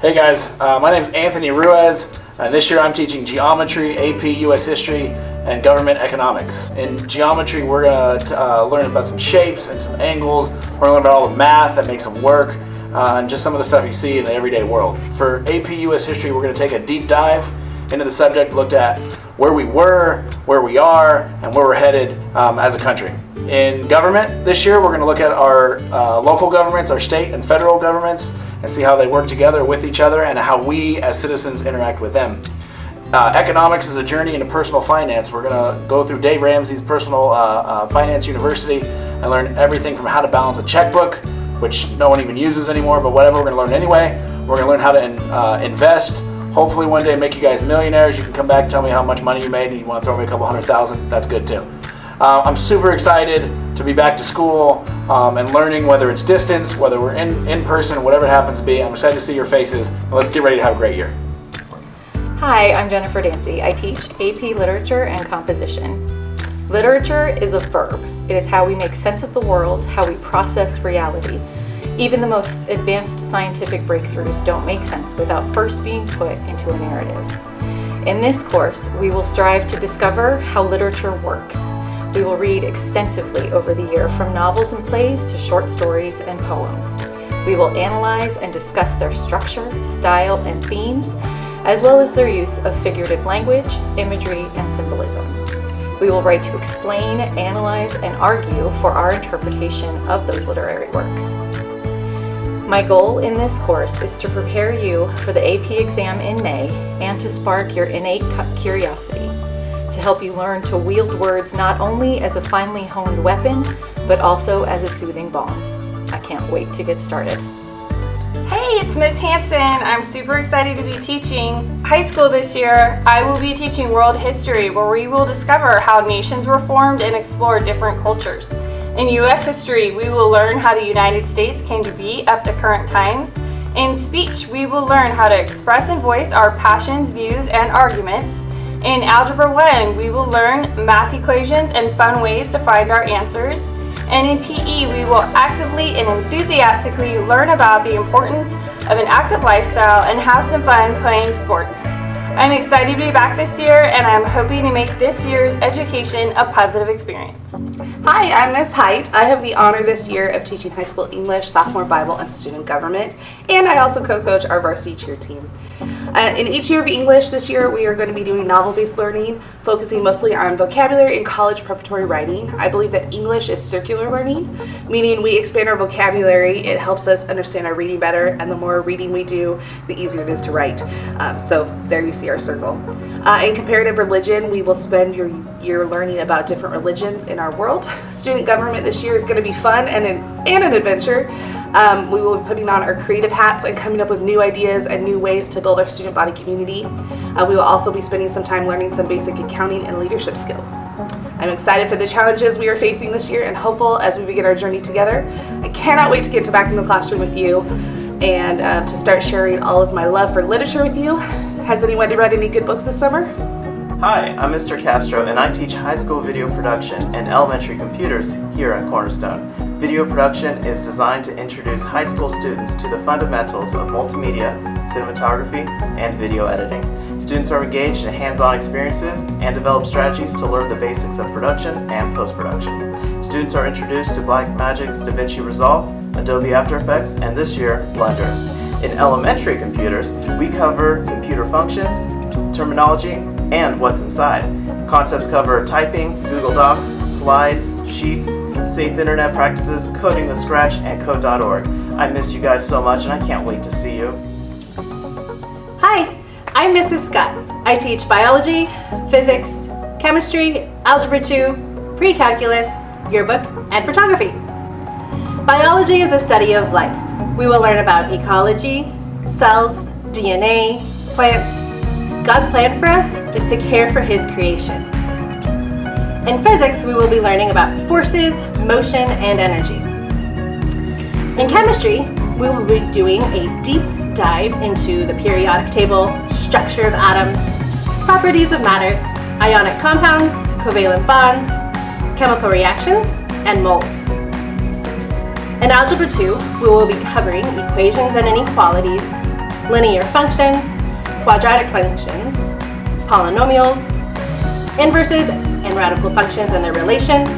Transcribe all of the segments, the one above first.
Hey guys, my name is Anthony Ruiz, and this year I'm teaching geometry, AP, US history, and government economics. In geometry, we're going to learn about some shapes and some angles. We're going to learn about all the math that makes them work, and just some of the stuff you see in the everyday world. For AP, US history, we're going to take a deep dive into the subject, looked at where we were, where we are, and where we're headed as a country. In government this year, we're going to look at our local governments, our state and federal governments, and see how they work together with each other and how we as citizens interact with them. Economics is a journey into personal finance. We're going to go through Dave Ramsey's Personal Finance University and learn everything from how to balance a checkbook, which no one even uses anymore, but whatever, we're going to learn anyway. We're going to learn how to invest. Hopefully one day make you guys millionaires. You can come back and tell me how much money you made and you want to throw me a couple $100,000. That's good too. I'm super excited to be back to school and learning, whether it's distance, whether we're in person, whatever it happens to be. I'm excited to see your faces. And let's get ready to have a great year. Hi, I'm Jennifer Dancy. I teach AP Literature and Composition. Literature is a verb. It is how we make sense of the world, how we process reality. Even the most advanced scientific breakthroughs don't make sense without first being put into a narrative. In this course, we will strive to discover how literature works. We will read extensively over the year, from novels and plays to short stories and poems. We will analyze and discuss their structure, style, and themes, as well as their use of figurative language, imagery, and symbolism. We will write to explain, analyze, and argue for our interpretation of those literary works. My goal in this course is to prepare you for the AP exam in May and to spark your innate curiosity, to help you learn to wield words not only as a finely honed weapon, but also as a soothing balm. I can't wait to get started. Hey, it's Miss Hansen. I'm super excited to be teaching high school this year. I will be teaching world history, where we will discover how nations were formed and explore different cultures. In U.S. history, we will learn how the United States came to be up to current times. In speech, we will learn how to express and voice our passions, views, and arguments. In Algebra 1, we will learn math equations and fun ways to find our answers. And in PE, we will actively and enthusiastically learn about the importance of an active lifestyle and have some fun playing sports. I'm excited to be back this year, and I'm hoping to make this year's education a positive experience. Hi, I'm Miss Heit. I have the honor this year of teaching high school English, sophomore Bible, and student government, and I also co-coach our varsity cheer team. In each year of English this year, we are going to be doing novel-based learning, focusing mostly on vocabulary and college preparatory writing. I believe that English is circular learning, meaning we expand our vocabulary. It helps us understand our reading better, and the more reading we do, the easier it is to write. So there you see our circle. In comparative religion, we will spend your year learning about different religions in our world. Student government this year is going to be fun and an adventure. We will be putting on our creative hats and coming up with new ideas and new ways to build our student body community. We will also be spending some time learning some basic accounting and leadership skills. I'm excited for the challenges we are facing this year and hopeful as we begin our journey together. I cannot wait to get back in the classroom with you and to start sharing all of my love for literature with you. Has anyone read any good books this summer? Hi, I'm Mr. Castro, and I teach high school video production and elementary computers here at Cornerstone. Video production is designed to introduce high school students to the fundamentals of multimedia, cinematography, and video editing. Students are engaged in hands-on experiences and develop strategies to learn the basics of production and post-production. Students are introduced to Blackmagic's DaVinci Resolve, Adobe After Effects, and this year, Blender. In elementary computers, we cover computer functions, terminology, and what's inside. Concepts cover typing, Google Docs, slides, sheets, safe internet practices, coding with Scratch, and code.org. I miss you guys so much, and I can't wait to see you. Hi, I'm Mrs. Scott. I teach biology, physics, chemistry, algebra 2, pre-calculus, yearbook, and photography. Biology is the study of life. We will learn about ecology, cells, DNA, plants. God's plan for us is to care for His creation. In physics, we will be learning about forces, motion, and energy. In chemistry, we will be doing a deep dive into the periodic table, structure of atoms, properties of matter, ionic compounds, covalent bonds, chemical reactions, and moles. In Algebra 2, we will be covering equations and inequalities, linear functions, quadratic functions, polynomials, inverses and radical functions and their relations,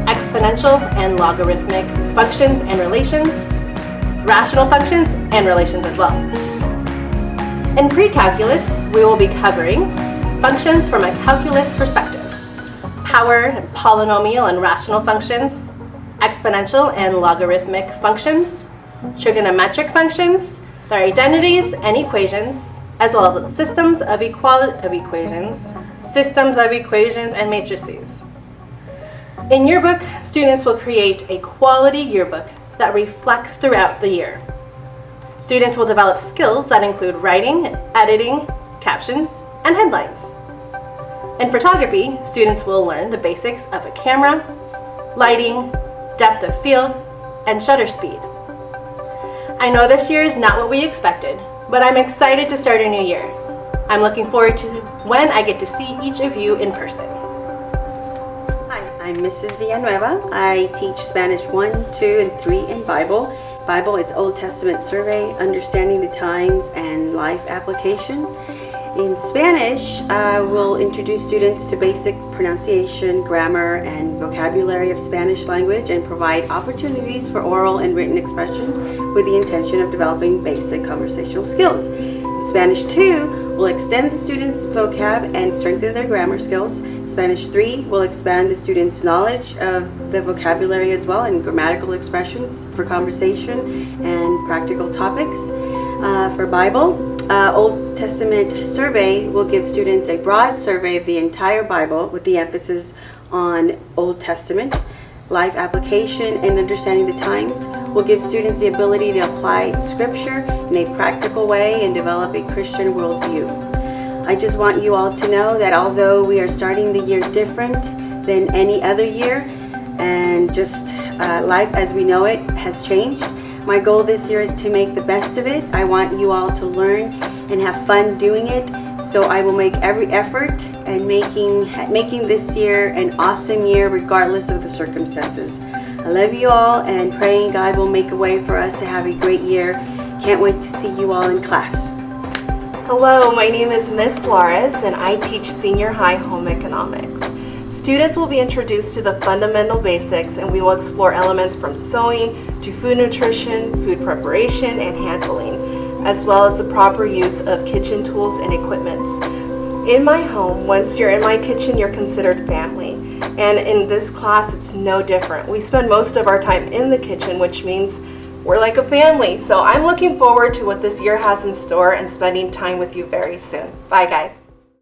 exponential and logarithmic functions and relations, rational functions and relations as well. In pre-calculus, we will be covering functions from a calculus perspective, power, polynomial and rational functions, exponential and logarithmic functions, trigonometric functions, their identities and equations, as well as systems of equations and matrices. In yearbook, students will create a quality yearbook that reflects throughout the year. Students will develop skills that include writing, editing, captions, and headlines. In photography, students will learn the basics of a camera, lighting, depth of field, and shutter speed. I know this year is not what we expected, but I'm excited to start a new year. I'm looking forward to when I get to see each of you in person. Hi, I'm Mrs. Villanueva. I teach Spanish 1, 2, and 3 in Bible. Bible, it's Old Testament survey, understanding the times, and life application. In Spanish, we'll introduce students to basic pronunciation, grammar, and vocabulary of Spanish language and provide opportunities for oral and written expression with the intention of developing basic conversational skills. In Spanish 2, we'll extend the students' vocab and strengthen their grammar skills. Spanish 3 will expand the students' knowledge of the vocabulary as well and grammatical expressions for conversation and practical topics. For Bible, Old Testament survey will give students a broad survey of the entire Bible with the emphasis on Old Testament. Life application and understanding the times will give students the ability to apply scripture in a practical way and develop a Christian worldview. I just want you all to know that although we are starting the year different than any other year and just life as we know it has changed, my goal this year is to make the best of it. I want you all to learn and have fun doing it. So I will make every effort and making this year an awesome year regardless of the circumstances. I love you all and praying God will make a way for us to have a great year. Can't wait to see you all in class. Hello, my name is Miss Lares and I teach senior high home economics. Students will be introduced to the fundamental basics and we will explore elements from sewing to food nutrition, food preparation, and handling, as well as the proper use of kitchen tools and equipments. In my home, once you're in my kitchen, you're considered family. And in this class, it's no different. We spend most of our time in the kitchen, which means we're like a family. So I'm looking forward to what this year has in store and spending time with you very soon. Bye, guys.